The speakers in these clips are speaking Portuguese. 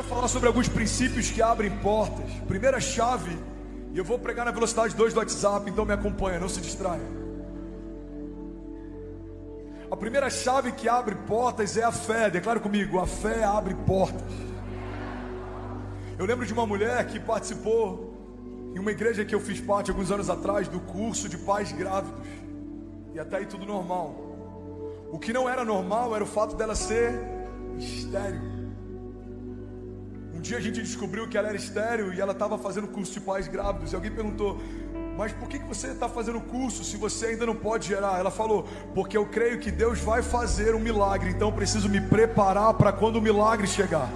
falar sobre alguns princípios que abrem portas. Primeira chave, e eu vou pregar na velocidade 2 do WhatsApp, então me acompanha, não se distraia. A primeira chave que abre portas é a fé. Declara comigo: a fé abre portas. Eu lembro de uma mulher que participou em uma igreja que eu fiz parte alguns anos atrás do curso de pais grávidos, e até aí tudo normal. O que não era normal era o fato dela ser estéril. Um dia a gente descobriu que ela era estéril e ela estava fazendo curso de pais grávidos, e alguém perguntou: mas por que você está fazendo curso se você ainda não pode gerar? Ela falou: porque eu creio que Deus vai fazer um milagre, então eu preciso me preparar para quando o milagre chegar.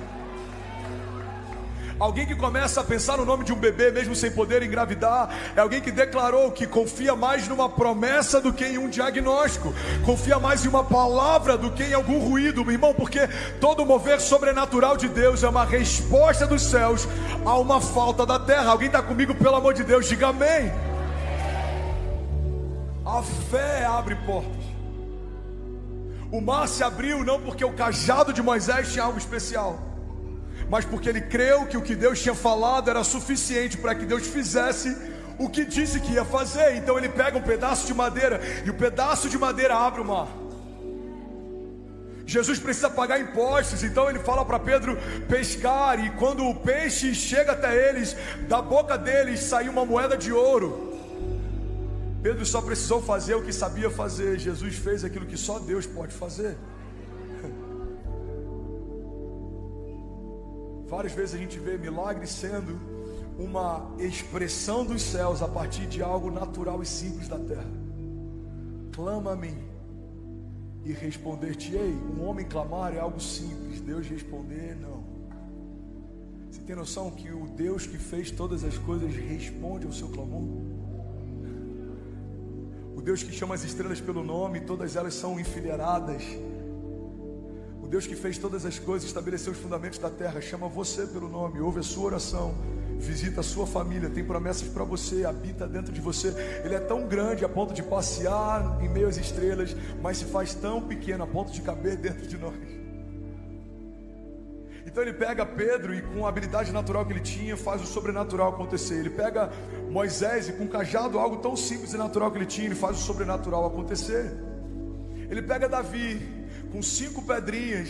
Alguém que começa a pensar no nome de um bebê mesmo sem poder engravidar é alguém que declarou que confia mais numa promessa do que em um diagnóstico, confia mais em uma palavra do que em algum ruído, meu irmão, porque todo mover sobrenatural de Deus é uma resposta dos céus a uma falta da terra. Alguém está comigo, pelo amor de Deus? Diga amém. A fé abre portas. O mar se abriu não porque o cajado de Moisés tinha algo especial, mas porque ele creu que o que Deus tinha falado era suficiente para que Deus fizesse o que disse que ia fazer. Então ele pega um pedaço de madeira, e o pedaço de madeira abre o mar. Jesus precisa pagar impostos, então ele fala para Pedro pescar, e quando o peixe chega até eles, da boca deles saiu uma moeda de ouro. Pedro só precisou fazer o que sabia fazer. Jesus fez aquilo que só Deus pode fazer. Várias vezes a gente vê milagres sendo uma expressão dos céus a partir de algo natural e simples da terra. Clama a mim e responder-te-ei. Um homem clamar é algo simples, Deus responder, não. Você tem noção que o Deus que fez todas as coisas responde ao seu clamor? O Deus que chama as estrelas pelo nome, todas elas são enfileiradas. O Deus que fez todas as coisas, estabeleceu os fundamentos da terra, chama você pelo nome, ouve a sua oração, visita a sua família, tem promessas para você, habita dentro de você. Ele é tão grande a ponto de passear em meio às estrelas, mas se faz tão pequeno a ponto de caber dentro de nós. Então ele pega Pedro e, com a habilidade natural que ele tinha, faz o sobrenatural acontecer. Ele pega Moisés e, com o cajado, algo tão simples e natural que ele tinha, ele faz o sobrenatural acontecer. Ele pega Davi com 5 pedrinhas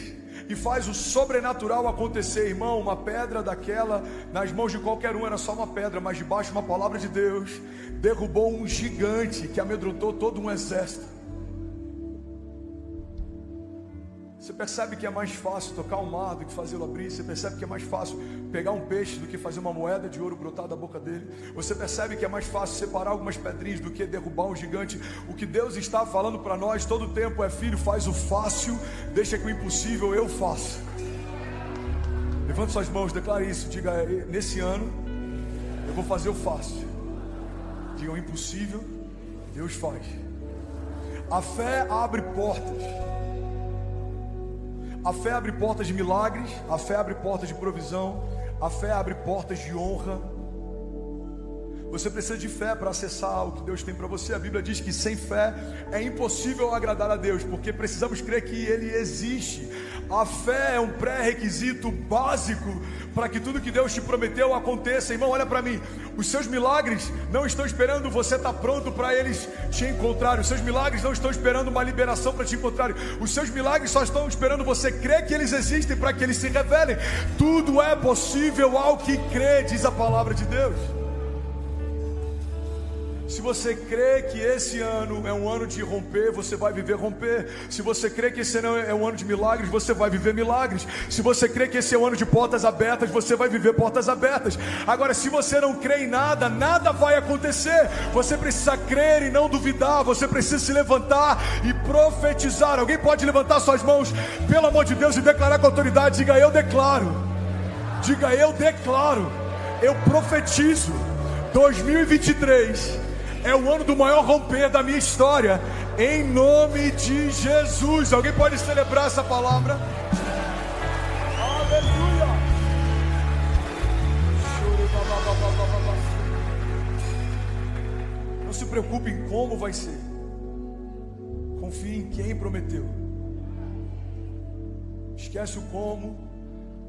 e faz o sobrenatural acontecer. Irmão, uma pedra daquela nas mãos de qualquer um era só uma pedra, mas debaixo de uma palavra de Deus derrubou um gigante que amedrontou todo um exército. Você percebe que é mais fácil tocar o mar do que fazê-lo abrir. Você percebe que é mais fácil pegar um peixe do que fazer uma moeda de ouro brotar da boca dele. Você percebe que é mais fácil separar algumas pedrinhas do que derrubar um gigante. O que Deus está falando para nós todo o tempo é: filho, faz o fácil, deixa que o impossível eu faço. Levante suas mãos, declare isso. Diga: nesse ano eu vou fazer o fácil. Diga: o impossível Deus faz. A fé abre portas. A fé abre portas de milagres, a fé abre portas de provisão, a fé abre portas de honra. Você precisa de fé para acessar o que Deus tem para você. A Bíblia diz que sem fé é impossível agradar a Deus, porque precisamos crer que Ele existe. A fé é um pré-requisito básico para que tudo que Deus te prometeu aconteça. Irmão, olha para mim. Os seus milagres não estão esperando você estar pronto para eles te encontrarem. Os seus milagres não estão esperando uma liberação para te encontrarem. Os seus milagres só estão esperando você crer que eles existem para que eles se revelem. Tudo é possível ao que crê, diz a palavra de Deus. Se você crê que esse ano é um ano de romper, você vai viver romper. Se você crê que esse ano é um ano de milagres, você vai viver milagres. Se você crê que esse é um ano de portas abertas, você vai viver portas abertas. Agora, se você não crê em nada, nada vai acontecer. Você precisa crer e não duvidar. Você precisa se levantar e profetizar. Alguém pode levantar suas mãos, pelo amor de Deus, e declarar com autoridade? Diga: eu declaro. Diga: eu declaro. Eu profetizo. 2023 é o ano do maior romper da minha história, em nome de Jesus. Alguém pode celebrar essa palavra? Aleluia! Não se preocupe em como vai ser, confie em quem prometeu. Esquece o como,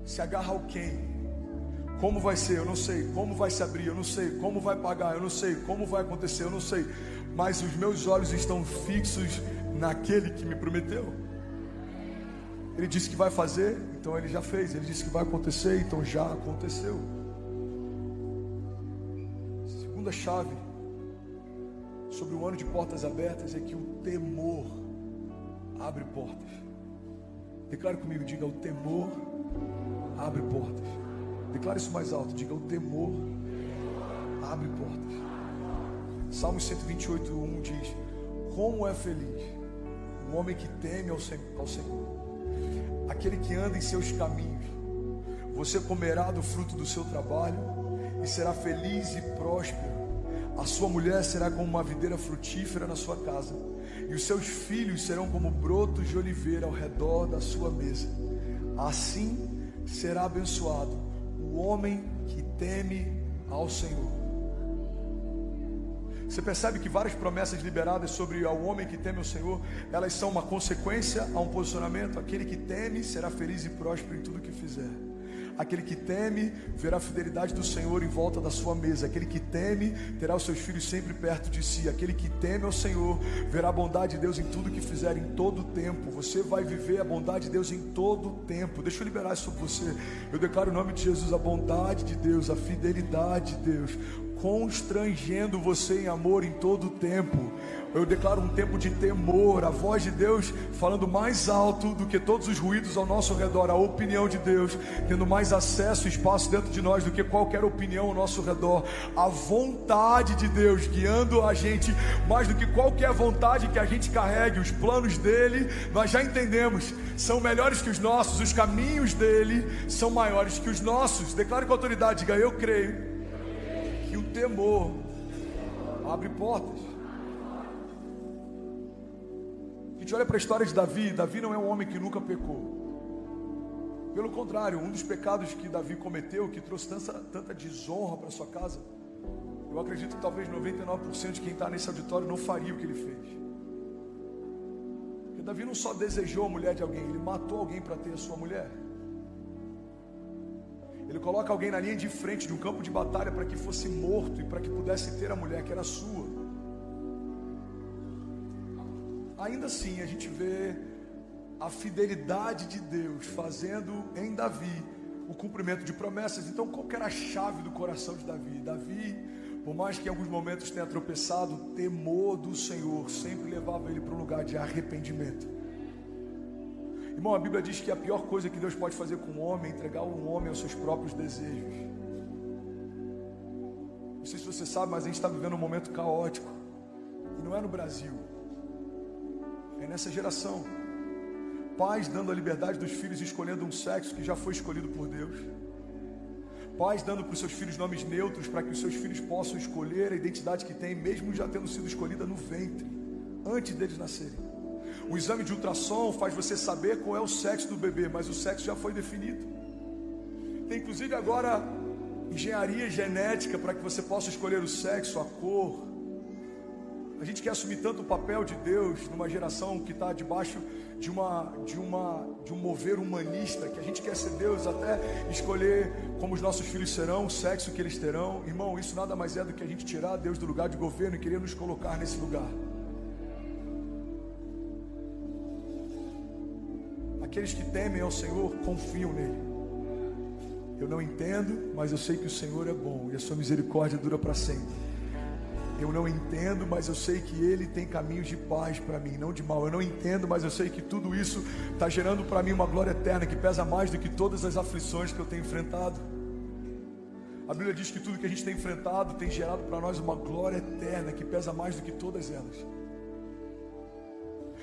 Se agarra ao quem? Como vai ser? Eu não sei. Como vai se abrir? Eu não sei. Como vai pagar? Eu não sei. Como vai acontecer? Eu não sei. Mas os meus olhos estão fixos naquele que me prometeu. Ele disse que vai fazer, então ele já fez. Ele disse que vai acontecer, então já aconteceu. Segunda chave sobre o ano de portas abertas é que o temor abre portas. Declare comigo, diga: o temor abre portas. Declare isso mais alto, diga: o temor abre portas. Salmo 128:1 diz: como é feliz o homem que teme ao Senhor, aquele que anda em seus caminhos. Você comerá do fruto do seu trabalho e será feliz e próspero. A sua mulher será como uma videira frutífera na sua casa, e os seus filhos serão como brotos de oliveira ao redor da sua mesa. Assim será abençoado o homem que teme ao Senhor. Você percebe que várias promessas liberadas sobre o homem que teme ao Senhor, elas são uma consequência a um posicionamento. Aquele que teme será feliz e próspero em tudo que fizer. Aquele que teme verá a fidelidade do Senhor em volta da sua mesa. Aquele que teme terá os seus filhos sempre perto de si. Aquele que teme ao Senhor verá a bondade de Deus em tudo que fizer, em todo o tempo. Você vai viver a bondade de Deus em todo o tempo. Deixa eu liberar isso sobre você. Eu declaro em nome de Jesus a bondade de Deus, a fidelidade de Deus, constrangendo você em amor em todo o tempo. Eu declaro um tempo de temor, a voz de Deus falando mais alto do que todos os ruídos ao nosso redor, a opinião de Deus tendo mais acesso e espaço dentro de nós do que qualquer opinião ao nosso redor, a vontade de Deus guiando a gente mais do que qualquer vontade que a gente carregue. Os planos dele, nós já entendemos, são melhores que os nossos. Os caminhos dele são maiores que os nossos. Declare com autoridade, diga: eu creio que o temor abre portas. A gente olha para a história de Davi. Davi não é um homem que nunca pecou. Pelo contrário, um dos pecados que Davi cometeu, que trouxe tanta desonra para sua casa, eu acredito que talvez 99% de quem está nesse auditório não faria o que ele fez. Porque Davi não só desejou a mulher de alguém, ele matou alguém para ter a sua mulher. Ele coloca alguém na linha de frente de um campo de batalha para que fosse morto e para que pudesse ter a mulher que era sua. Ainda assim a gente vê a fidelidade de Deus fazendo em Davi o cumprimento de promessas. Então qual que era a chave do coração de Davi? Davi, por mais que em alguns momentos tenha tropeçado, o temor do Senhor sempre levava ele para um lugar de arrependimento. Irmão, a Bíblia diz que a pior coisa que Deus pode fazer com um homem é entregar um homem aos seus próprios desejos. Não sei se você sabe, mas a gente está vivendo um momento caótico. E não é no Brasil, é nessa geração. Pais dando a liberdade dos filhos, escolhendo um sexo que já foi escolhido por Deus. Pais dando para os seus filhos nomes neutros, para que os seus filhos possam escolher a identidade que têm, mesmo já tendo sido escolhida no ventre, antes deles nascerem. O exame de ultrassom faz você saber qual é o sexo do bebê, mas o sexo já foi definido. Tem inclusive agora engenharia genética para que você possa escolher o sexo, a cor. A gente quer assumir tanto o papel de Deus numa geração que está debaixo de um mover humanista, que a gente quer ser Deus até escolher como os nossos filhos serão, o sexo que eles terão. Irmão, isso nada mais é do que a gente tirar Deus do lugar de governo e querer nos colocar nesse lugar. Aqueles que temem ao Senhor confiam nele. Eu não entendo, mas eu sei que o Senhor é bom e a sua misericórdia dura para sempre. Eu não entendo, mas eu sei que Ele tem caminhos de paz para mim, não de mal. Eu não entendo, mas eu sei que tudo isso está gerando para mim uma glória eterna que pesa mais do que todas as aflições que eu tenho enfrentado. A Bíblia diz que tudo que a gente tem enfrentado tem gerado para nós uma glória eterna que pesa mais do que todas elas.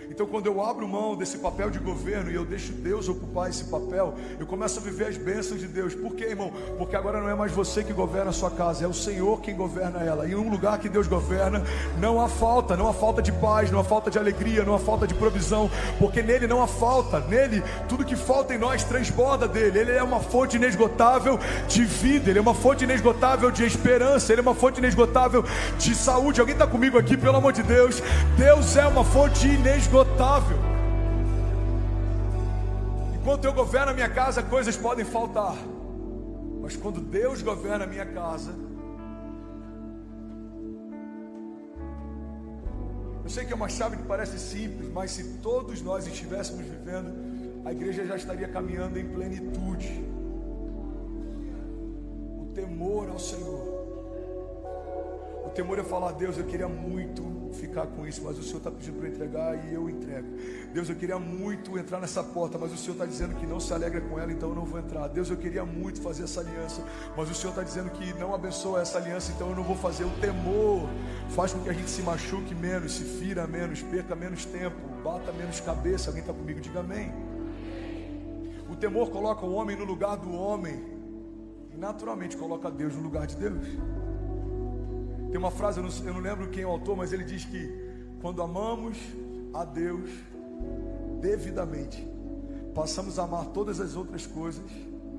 Então quando eu abro mão desse papel de governo e eu deixo Deus ocupar esse papel, eu começo a viver as bênçãos de Deus. Por quê, irmão? Porque agora não é mais você que governa a sua casa, é o Senhor quem governa ela. E em um lugar que Deus governa, não há falta de paz, não há falta de alegria, não há falta de provisão, porque nele não há falta. Nele, tudo que falta em nós transborda dele. Ele é uma fonte inesgotável de vida, ele é uma fonte inesgotável de esperança, ele é uma fonte inesgotável de saúde. Alguém está comigo aqui, pelo amor de Deus? Deus é uma fonte inesgotável. E Enquanto eu governo a minha casa, coisas podem faltar. Mas quando Deus governa a minha casa, eu sei que é uma chave que parece simples, mas se todos nós estivéssemos vivendo, a igreja já estaria caminhando em plenitude. O temor ao Senhor. O temor é falar: Deus, eu queria muito ficar com isso, mas o Senhor está pedindo para eu entregar e eu entrego. Deus, eu queria muito entrar nessa porta, mas o Senhor está dizendo que não se alegra com ela, então eu não vou entrar. Deus, eu queria muito fazer essa aliança, mas o Senhor está dizendo que não abençoa essa aliança, então eu não vou fazer. O temor faz com que a gente se machuque menos, se fira menos, perca menos tempo, bata menos cabeça. Alguém está comigo? Diga amém. O temor coloca o homem no lugar do homem e naturalmente coloca Deus no lugar de Deus. Tem uma frase, eu não lembro quem é o autor, mas ele diz que quando amamos a Deus devidamente, passamos a amar todas as outras coisas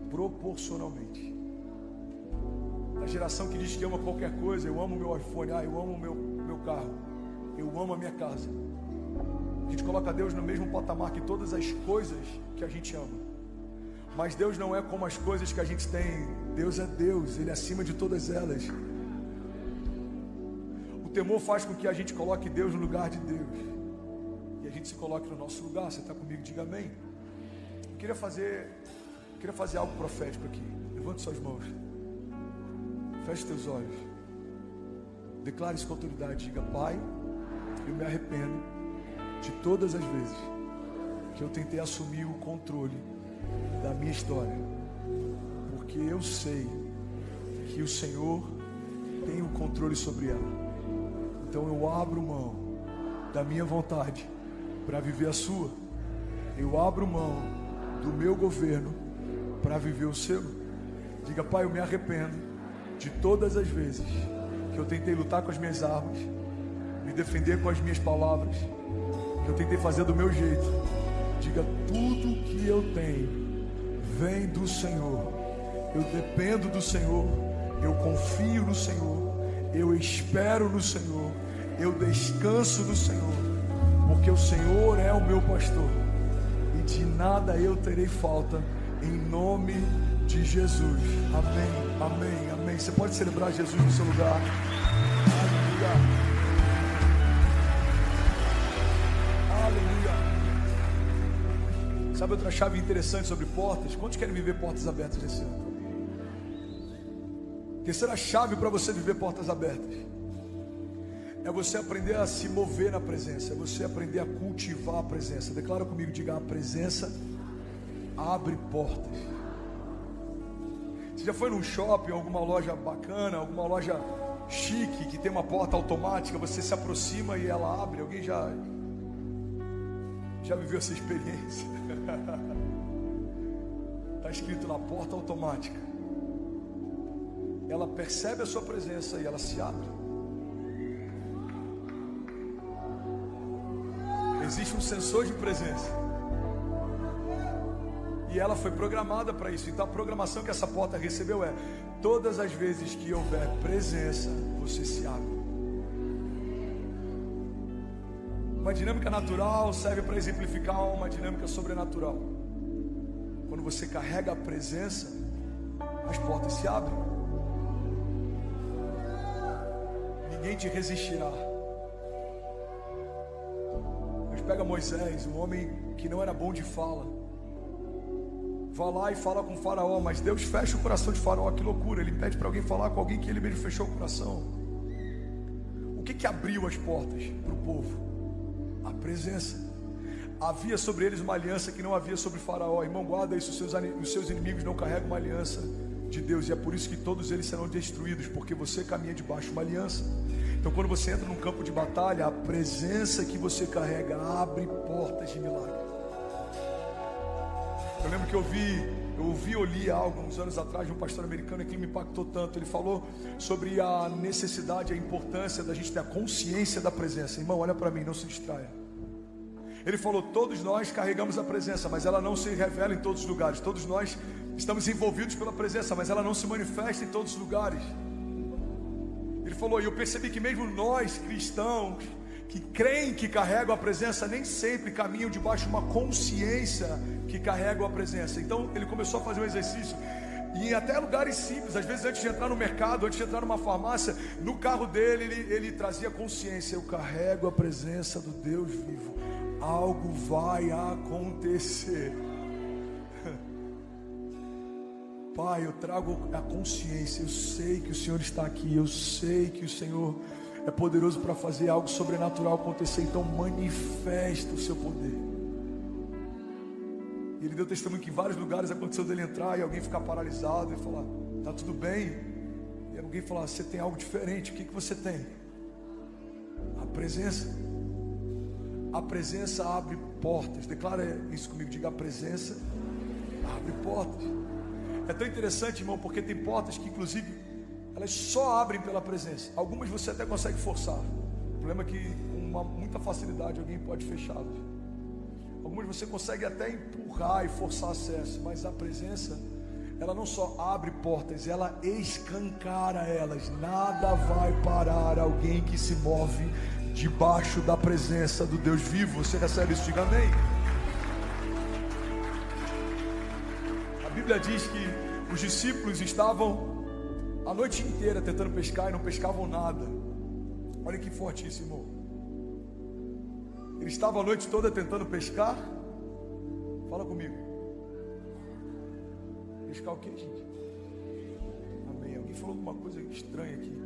proporcionalmente. A geração que diz que ama qualquer coisa: eu amo meu iPhone, eu amo meu carro, eu amo a minha casa. A gente coloca Deus no mesmo patamar que todas as coisas que a gente ama. Mas Deus não é como as coisas que a gente tem. Deus é Deus, Ele é acima de todas elas. O temor faz com que a gente coloque Deus no lugar de Deus e a gente se coloque no nosso lugar. Você está comigo? Diga amém. Eu queria fazer algo profético aqui. Levante suas mãos, feche teus olhos, declare isso com autoridade. Diga: Pai, eu me arrependo de todas as vezes que eu tentei assumir o controle da minha história, porque eu sei que o Senhor tem o controle sobre ela. Então eu abro mão da minha vontade para viver a sua. Eu abro mão do meu governo para viver o seu. Diga: Pai, eu me arrependo de todas as vezes que eu tentei lutar com as minhas armas, me defender com as minhas palavras, que eu tentei fazer do meu jeito. Diga: tudo que eu tenho vem do Senhor. Eu dependo do Senhor, eu confio no Senhor, eu espero no Senhor, eu descanso no Senhor, porque o Senhor é o meu pastor e de nada eu terei falta, em nome de Jesus. Amém, amém, amém. Você pode celebrar Jesus no seu lugar. Aleluia, aleluia. Sabe outra chave interessante sobre portas? Quantos querem viver portas abertas esse ano? Terceira chave para você viver portas abertas é você aprender a se mover na presença, é você aprender a cultivar a presença. Declara comigo, diga: a presença abre portas. Você já foi num shopping, alguma loja bacana, alguma loja chique, que tem uma porta automática, você se aproxima e ela abre? Alguém já viveu essa experiência? Está escrito lá: porta automática. Ela percebe a sua presença e ela se abre. Existe um sensor de presença e ela foi programada para isso. Então a programação que essa porta recebeu é: todas as vezes que houver presença, você se abre. Uma dinâmica natural serve para exemplificar uma dinâmica sobrenatural. Quando você carrega a presença, as portas se abrem. Ninguém te resistirá. Deus pega Moisés, um homem que não era bom de fala, vai lá e fala com o faraó, mas Deus fecha o coração de faraó. Que loucura, ele pede para alguém falar com alguém que ele mesmo fechou o coração. O que abriu as portas para o povo? A presença. Havia sobre eles uma aliança que não havia sobre faraó. Irmão, guarda isso: os seus inimigos não carregam uma aliança de Deus, e é por isso que todos eles serão destruídos, porque você caminha debaixo de uma aliança. Então quando você entra num campo de batalha, a presença que você carrega abre portas de milagre. Eu lembro que eu ouvi ou li algo uns anos atrás de um pastor americano que me impactou tanto. Ele falou sobre a necessidade, a importância da gente ter a consciência da presença. Irmão, olha para mim, não se distraia. Ele falou: todos nós carregamos a presença, mas ela não se revela em todos os lugares. Todos nós estamos envolvidos pela presença, mas ela não se manifesta em todos os lugares. Ele falou, e eu percebi que mesmo nós cristãos que creem que carregam a presença nem sempre caminham debaixo de uma consciência que carregam a presença. Então ele começou a fazer um exercício, e até lugares simples, às vezes antes de entrar no mercado, antes de entrar numa farmácia, no carro dele, ele trazia consciência: eu carrego a presença do Deus vivo, algo vai acontecer. Pai, eu trago a consciência, eu sei que o Senhor está aqui, eu sei que o Senhor é poderoso para fazer algo sobrenatural acontecer, então manifesta o seu poder. E ele deu testemunho que em vários lugares aconteceu dele entrar e alguém ficar paralisado e falar: tá tudo bem? E alguém falar: você tem algo diferente. O que você tem? A presença. A presença abre portas. Declara isso comigo, diga: a presença abre portas. É tão interessante, irmão, porque tem portas que inclusive elas só abrem pela presença. Algumas você até consegue forçar. O problema é que com muita facilidade alguém pode fechá-las. Algumas você consegue até empurrar e forçar acesso, mas a presença, ela não só abre portas, ela escancara elas. Nada vai parar alguém que se move debaixo da presença do Deus vivo. Você recebe isso? Diga amém. A Bíblia diz que os discípulos estavam a noite inteira tentando pescar e não pescavam nada. Olha que forte isso, irmão. Eles estavam a noite toda tentando pescar. Fala comigo. Pescar o que, gente? Amém. Alguém falou alguma coisa estranha aqui.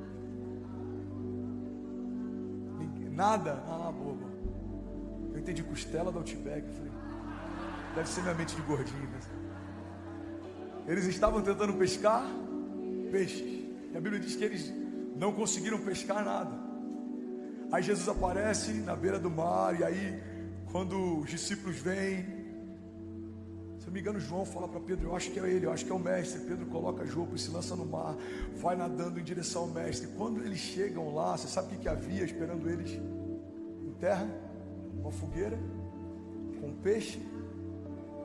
Nada? Ah, boba. Eu entendi costela da Outback. Eu falei: deve ser minha mente de gordinho, né? Eles estavam tentando pescar peixes. E a Bíblia diz que eles não conseguiram pescar nada. Aí Jesus aparece na beira do mar. E aí, quando os discípulos vêm, se eu não me engano, João fala para Pedro: eu acho que é ele, eu acho que é o mestre. Pedro coloca as roupas, se lança no mar, vai nadando em direção ao mestre. Quando eles chegam lá, você sabe o que havia esperando eles em terra? Uma fogueira com peixe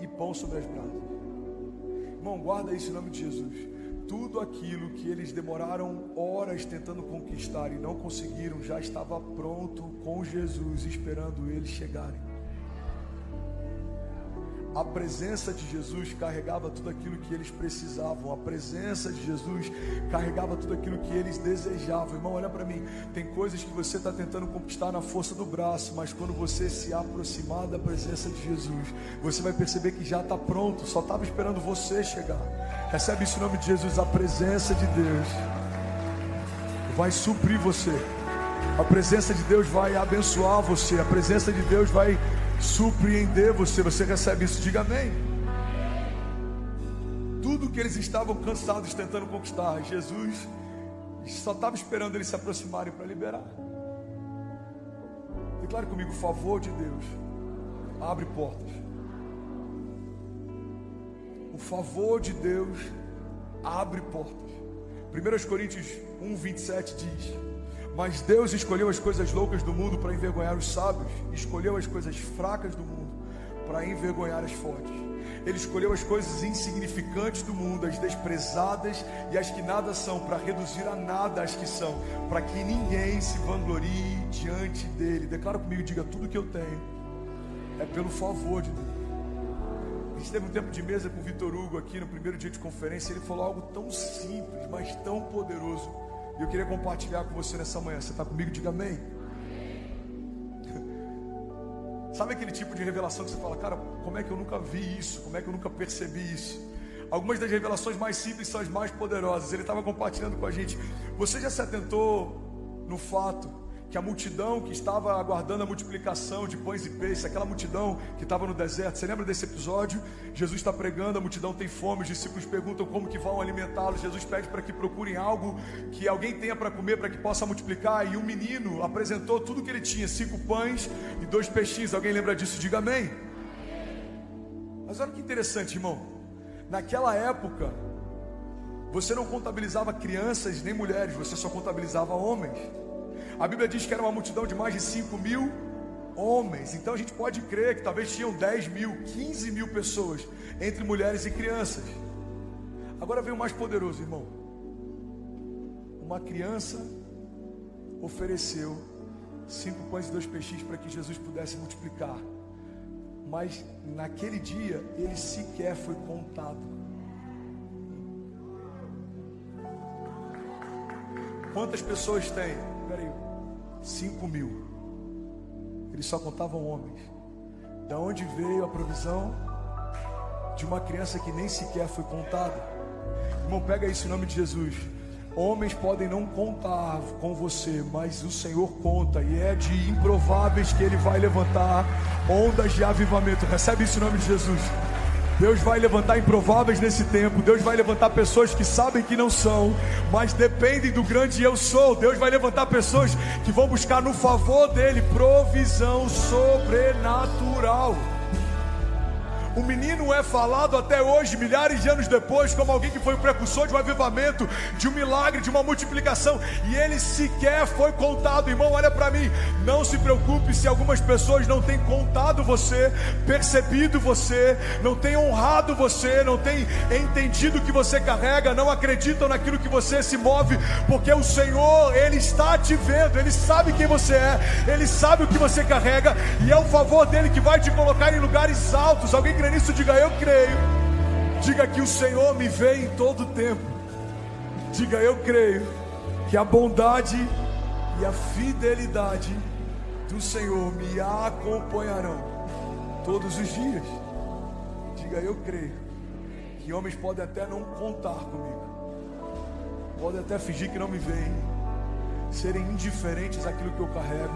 e pão sobre as brasas. Irmão, guarda isso em nome de Jesus. Tudo aquilo que eles demoraram horas tentando conquistar e não conseguiram, já estava pronto com Jesus, esperando eles chegarem. A presença de Jesus carregava tudo aquilo que eles precisavam. A presença de Jesus carregava tudo aquilo que eles desejavam. Irmão, olha para mim. Tem coisas que você está tentando conquistar na força do braço, mas quando você se aproximar da presença de Jesus, você vai perceber que já está pronto. Só estava esperando você chegar. Recebe isso em nome de Jesus. A presença de Deus vai suprir você. A presença de Deus vai abençoar você. A presença de Deus vai surpreender você. Você recebe isso? Diga amém. Tudo que eles estavam cansados tentando conquistar, Jesus só estava esperando eles se aproximarem para liberar. Declare comigo: o favor de Deus abre portas. O favor de Deus abre portas. 1 Coríntios 1:27 diz: mas Deus escolheu as coisas loucas do mundo para envergonhar os sábios, escolheu as coisas fracas do mundo para envergonhar as fortes. Ele escolheu as coisas insignificantes do mundo, as desprezadas e as que nada são, para reduzir a nada as que são, para que ninguém se vanglorie diante dele. Declara comigo, diga: tudo que eu tenho é pelo favor de Deus. A gente teve um tempo de mesa com o Vitor Hugo aqui no primeiro dia de conferência. Ele falou algo tão simples, mas tão poderoso. E eu queria compartilhar com você nessa manhã. Você está comigo? Diga amém. Sabe aquele tipo de revelação que você fala: cara, como é que eu nunca vi isso? Como é que eu nunca percebi isso? Algumas das revelações mais simples são as mais poderosas. Ele estava compartilhando com a gente. Você já se atentou no fato que a multidão que estava aguardando a multiplicação de pães e peixes, aquela multidão que estava no deserto, você lembra desse episódio? Jesus está pregando, a multidão tem fome, os discípulos perguntam como que vão alimentá-los. Jesus pede para que procurem algo que alguém tenha para comer, para que possa multiplicar. E um menino apresentou tudo que ele tinha: 5 pães e 2 peixinhos. Alguém lembra disso? Diga amém. Mas olha que interessante, irmão. Naquela época, você não contabilizava crianças nem mulheres, você só contabilizava homens. A Bíblia diz que era uma multidão de mais de 5.000 homens. Então a gente pode crer que talvez tinham 10.000, 15.000 pessoas, entre mulheres e crianças. Agora vem o mais poderoso, irmão. Uma criança ofereceu 5 pães e 2 peixes para que Jesus pudesse multiplicar. Mas naquele dia ele sequer foi contado. Quantas pessoas tem? Peraí, 5.000. Eles só contavam homens. Da onde veio a provisão de uma criança que nem sequer foi contada? Irmão, pega isso em nome de Jesus. Homens podem não contar com você, mas o Senhor conta, e é de improváveis que Ele vai levantar ondas de avivamento. Recebe isso em nome de Jesus. Deus vai levantar improváveis nesse tempo. Deus vai levantar pessoas que sabem que não são, mas dependem do grande eu sou. Deus vai levantar pessoas que vão buscar no favor dEle provisão sobrenatural. O menino é falado até hoje, milhares de anos depois, como alguém que foi o precursor de um avivamento, de um milagre, de uma multiplicação, e ele sequer foi contado. Irmão, olha para mim, não se preocupe se algumas pessoas não têm contado você, percebido você, não têm honrado você, não têm entendido o que você carrega, não acreditam naquilo que você se move, porque o Senhor, Ele está te vendo, Ele sabe quem você é, Ele sabe o que você carrega, e é o favor dEle que vai te colocar em lugares altos. Alguém crê nisso? Diga: eu creio. Diga que o Senhor me vê em todo tempo. Diga: eu creio que a bondade e a fidelidade do Senhor me acompanharão todos os dias. Diga: eu creio que homens podem até não contar comigo, podem até fingir que não me veem, serem indiferentes àquilo que eu carrego.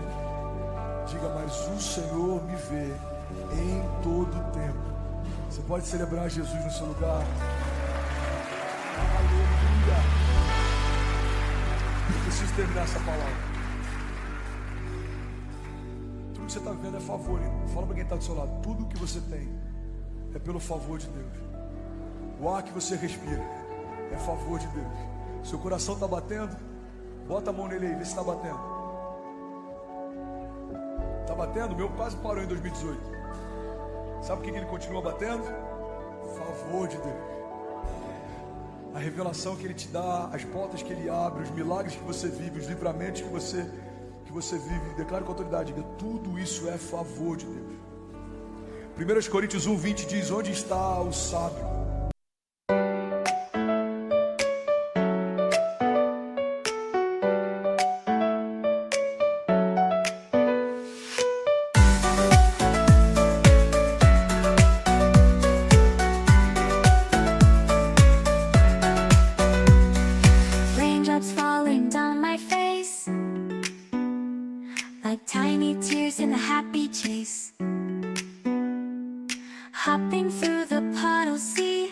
Diga: mas o Senhor me vê em todo tempo. Você pode celebrar Jesus no seu lugar. Aleluia. Eu preciso terminar essa palavra. Tudo que você está vendo é favor, irmão. Fala para quem está do seu lado: tudo que você tem é pelo favor de Deus. O ar que você respira é favor de Deus. Seu coração está batendo? Bota a mão nele aí, vê se está batendo. Está batendo? O meu quase parou em 2018. Sabe por que ele continua batendo? Favor de Deus. A revelação que Ele te dá, as portas que Ele abre, os milagres que você vive, os livramentos que você vive. Declaro com autoridade: tudo isso é favor de Deus. 1 Coríntios 1:20 diz: onde está o sábio? Hopping through the puddle sea,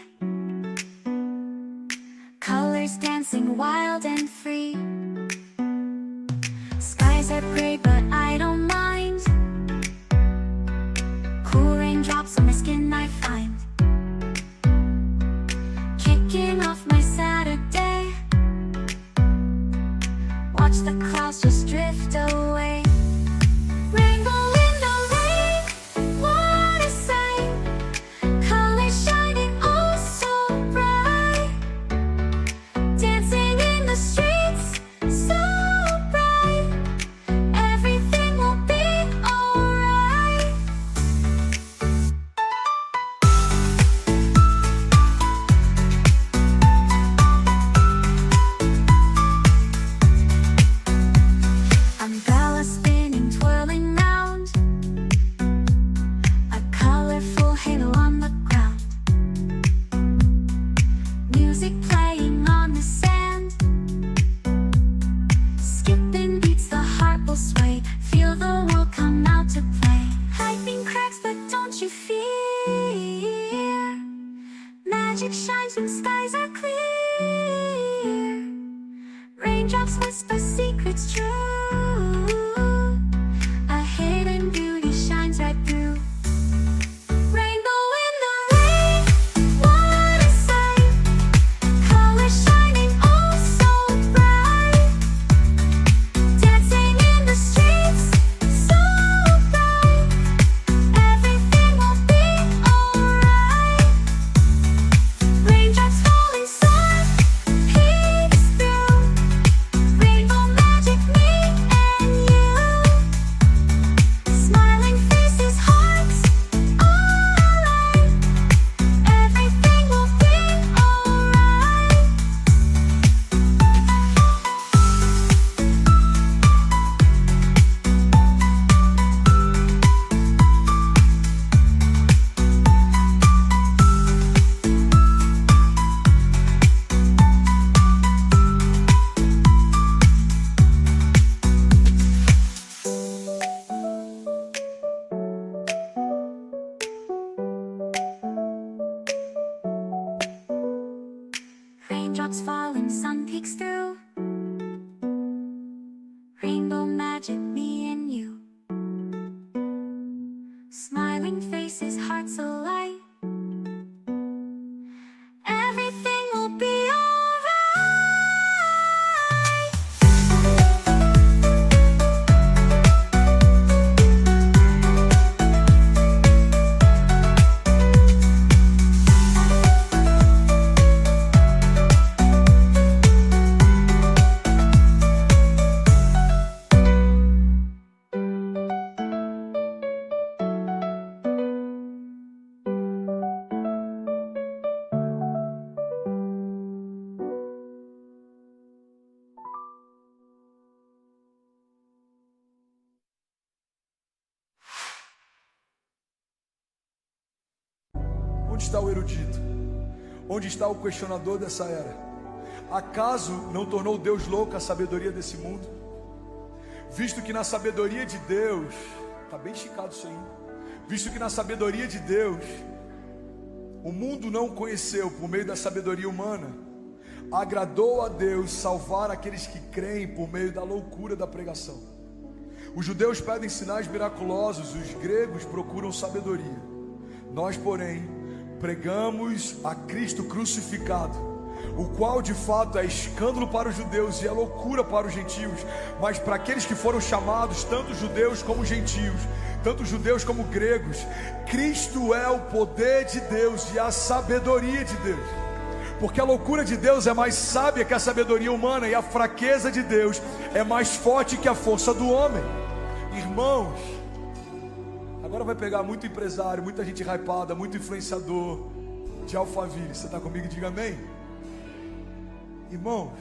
colors dancing wild and free. Skies are gray but I don't mind. Cool raindrops on my skin I find. Kicking off my Saturday, watch the clouds just drift away. Rainbow in the rain, what a sight. Colors shining oh so bright. Dancing in the streets so bright. Everything will be alright. Umbrella spinning, twirling round. A colorful halo on the ground. Music playing on the sand. Skipping beats, the heart will sway. Feel the world come out to play. Lightning cracks, but don't you fear. Magic shines when skies are clear. Raindrops whisper secrets true. A hidden beauty shines right through. Rainbow in the rain, what a sight. Colors shining oh so bright. Dancing in the streets so bright. Everything will be alright. Raindrops falling so Raindrops falling, sun peeks through. Rainbow magic, me and you. Smiling faces, hearts alight. Everything will be alright. Onde está o erudito? Onde está o questionador dessa era? Acaso não tornou Deus louco a sabedoria desse mundo? Visto que na sabedoria de Deus, está bem esticado isso aí, visto que na sabedoria de Deus, o mundo não conheceu por meio da sabedoria humana, agradou a Deus salvar aqueles que creem por meio da loucura da pregação. Os judeus pedem sinais miraculosos, os gregos procuram sabedoria. Nós, porém, pregamos a Cristo crucificado, o qual de fato é escândalo para os judeus e é loucura para os gentios, mas para aqueles que foram chamados, tanto judeus como gentios, tanto judeus como gregos, Cristo é o poder de Deus e a sabedoria de Deus, porque a loucura de Deus é mais sábia que a sabedoria humana, e a fraqueza de Deus é mais forte que a força do homem. Irmãos, agora vai pegar muito empresário, muita gente hypada, muito influenciador de Alphaville. Você está comigo? Diga amém. Irmãos,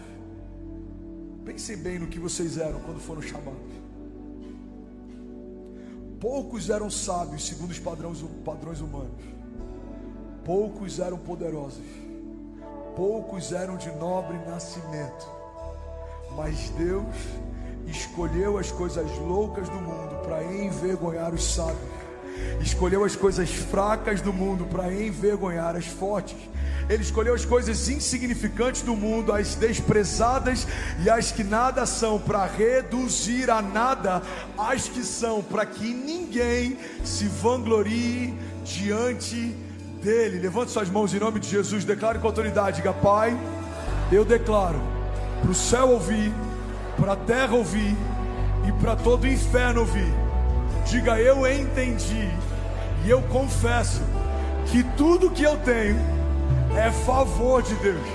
pensem bem no que vocês eram quando foram chamados. Poucos eram sábios segundo os padrões humanos. Poucos eram poderosos. Poucos eram de nobre nascimento. Mas Deus escolheu as coisas loucas do mundo para envergonhar os sábios. Escolheu as coisas fracas do mundo para envergonhar as fortes. Ele escolheu as coisas insignificantes do mundo, as desprezadas e as que nada são, para reduzir a nada as que são, para que ninguém se vanglorie diante dele. Levante suas mãos em nome de Jesus, declare com autoridade, diga: Pai, eu declaro para o céu ouvir, para a terra ouvir e para todo o inferno ouvir. Diga: eu entendi e eu confesso que tudo que eu tenho é favor de Deus.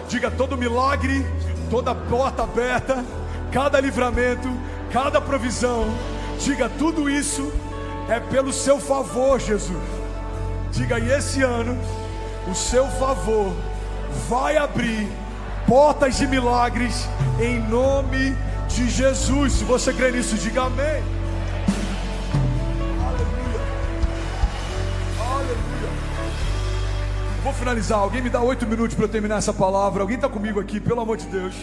Diga: todo milagre, toda porta aberta, cada livramento, cada provisão, diga: tudo isso é pelo seu favor, Jesus. Diga: e esse ano o seu favor vai abrir portas de milagres em nome de Jesus. Se você crê nisso, diga amém. Aleluia. Aleluia. Vou finalizar. Alguém me dá 8 minutos para eu terminar essa palavra. Alguém está comigo aqui, pelo amor de Deus?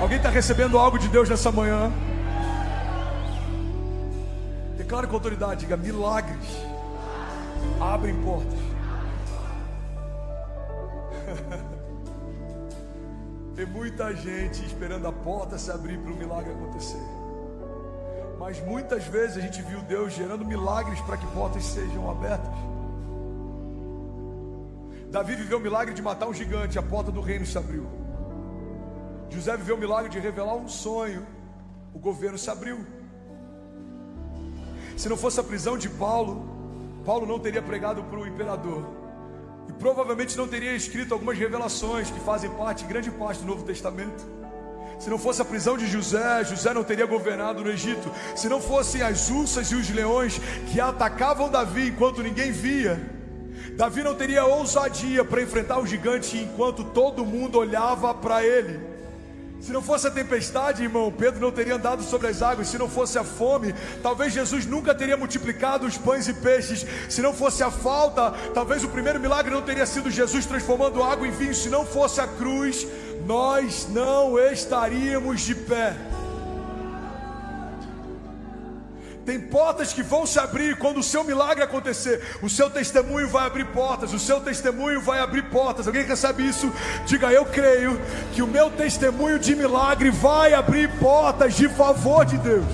Alguém está recebendo algo de Deus nessa manhã? Declare com autoridade, diga: milagres abrem portas. Tem muita gente esperando a porta se abrir para o milagre acontecer, mas muitas vezes a gente viu Deus gerando milagres para que portas sejam abertas. Davi viveu o milagre de matar um gigante, a porta do reino se abriu. José viveu o milagre de revelar um sonho, o governo se abriu. Se não fosse a prisão de Paulo não teria pregado para o imperador, e provavelmente não teria escrito algumas revelações que fazem parte, grande parte do Novo Testamento. Se não fosse a prisão de José não teria governado no Egito. Se não fossem as ursas e os leões que atacavam Davi enquanto ninguém via, Davi não teria ousadia para enfrentar o gigante enquanto todo mundo olhava para ele. Se não fosse a tempestade, irmão, Pedro não teria andado sobre as águas. Se não fosse a fome, talvez Jesus nunca teria multiplicado os pães e peixes. Se não fosse a falta, talvez o primeiro milagre não teria sido Jesus transformando água em vinho. Se não fosse a cruz, nós não estaríamos de pé. Tem portas que vão se abrir quando o seu milagre acontecer. O seu testemunho vai abrir portas. O seu testemunho vai abrir portas. Alguém recebe isso? Diga: eu creio que o meu testemunho de milagre vai abrir portas de favor de Deus.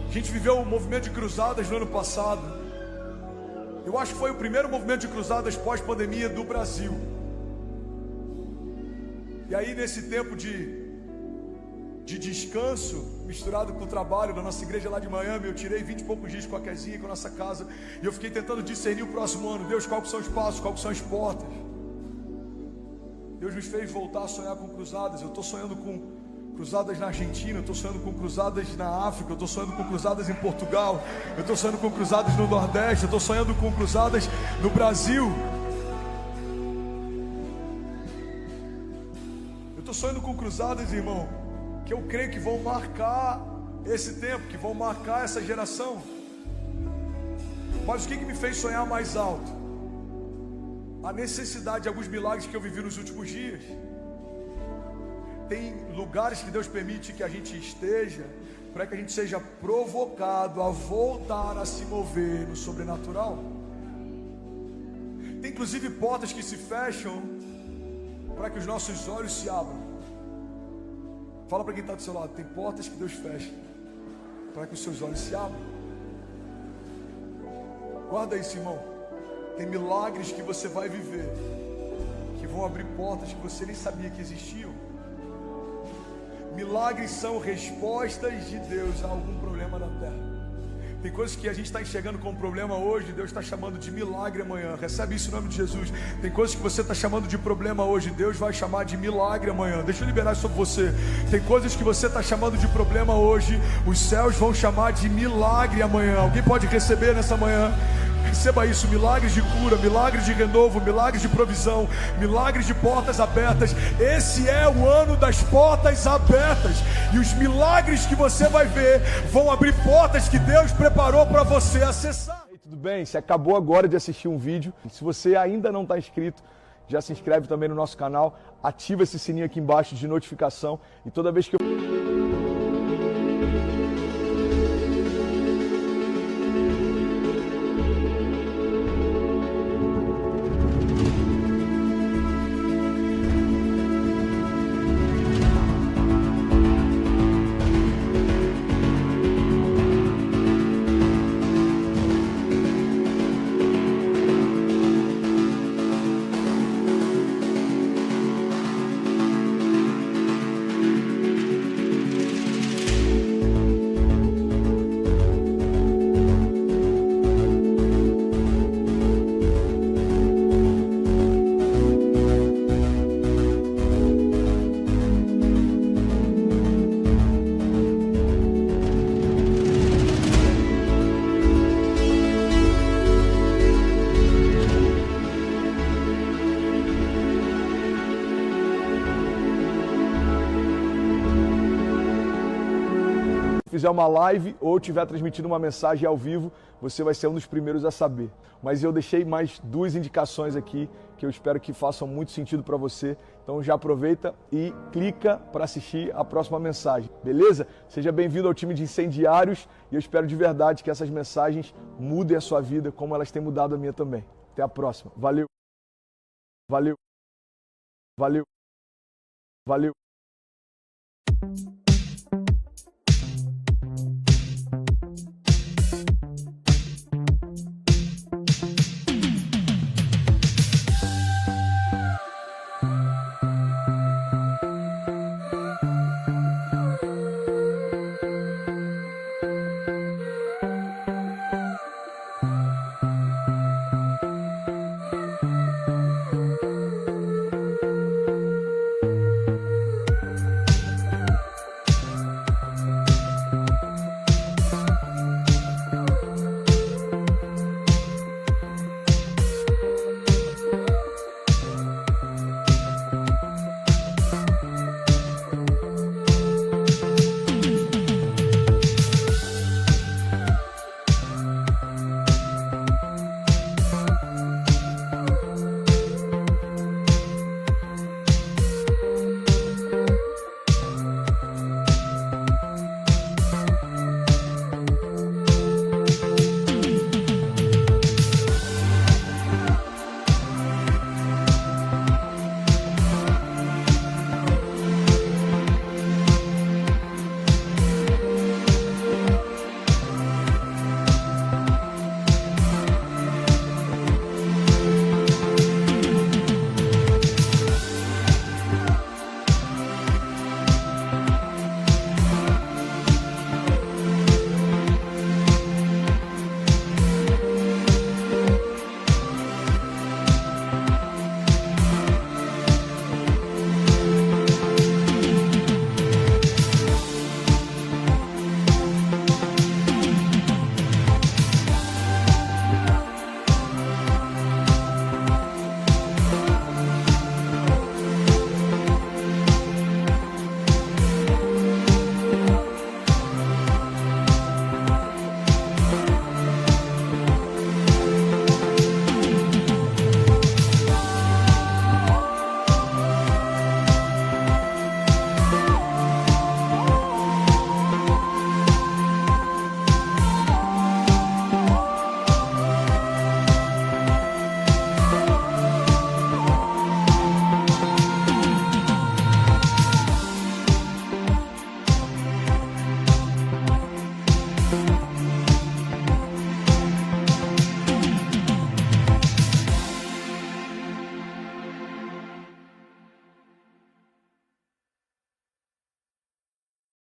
A gente viveu um movimento de cruzadas no ano passado. Eu acho que foi o primeiro movimento de cruzadas pós-pandemia do Brasil. E aí, nesse tempo de descanso, misturado com o trabalho da nossa igreja lá de Miami, eu tirei 20 e poucos dias com a Kezinha, com a nossa casa, e eu fiquei tentando discernir o próximo ano. Deus, quais são os passos, quais são as portas? Deus nos fez voltar a sonhar com cruzadas. Eu estou sonhando com cruzadas na Argentina, eu estou sonhando com cruzadas na África, eu estou sonhando com cruzadas em Portugal, eu estou sonhando com cruzadas no Nordeste, eu estou sonhando com cruzadas no Brasil. Eu estou sonhando com cruzadas, irmão, que eu creio que vão marcar esse tempo, que vão marcar essa geração. Mas o que me fez sonhar mais alto? A necessidade de alguns milagres que eu vivi nos últimos dias. Tem lugares que Deus permite que a gente esteja, para que a gente seja provocado a voltar a se mover no sobrenatural. Tem inclusive portas que se fecham para que os nossos olhos se abram. Fala para quem está do seu lado: tem portas que Deus fecha para que os seus olhos se abram. Guarda isso, irmão. Tem milagres que você vai viver, que vão abrir portas que você nem sabia que existiam. Milagres são respostas de Deus a algum problema na terra. Tem coisas que a gente está enxergando como problema hoje, Deus está chamando de milagre amanhã. Recebe isso em nome de Jesus. Tem coisas que você está chamando de problema hoje, Deus vai chamar de milagre amanhã. Deixa eu liberar isso sobre você. Tem coisas que você está chamando de problema hoje, os céus vão chamar de milagre amanhã. Alguém pode receber nessa manhã? Receba isso: milagres de cura, milagres de renovo, milagres de provisão, milagres de portas abertas. Esse é o ano das portas abertas. E os milagres que você vai ver vão abrir portas que Deus preparou para você acessar. E tudo bem? Você acabou agora de assistir um vídeo. Se você ainda não está inscrito, já se inscreve também no nosso canal. Ativa esse sininho aqui embaixo de notificação. E toda vez que eu... fizer uma live ou estiver transmitindo uma mensagem ao vivo, você vai ser um dos primeiros a saber. Mas eu deixei mais 2 indicações aqui que eu espero que façam muito sentido para você. Então já aproveita e clica para assistir a próxima mensagem, beleza? Seja bem-vindo ao time de incendiários e eu espero de verdade que essas mensagens mudem a sua vida como elas têm mudado a minha também. Até a próxima. Valeu. Valeu. Valeu. Valeu.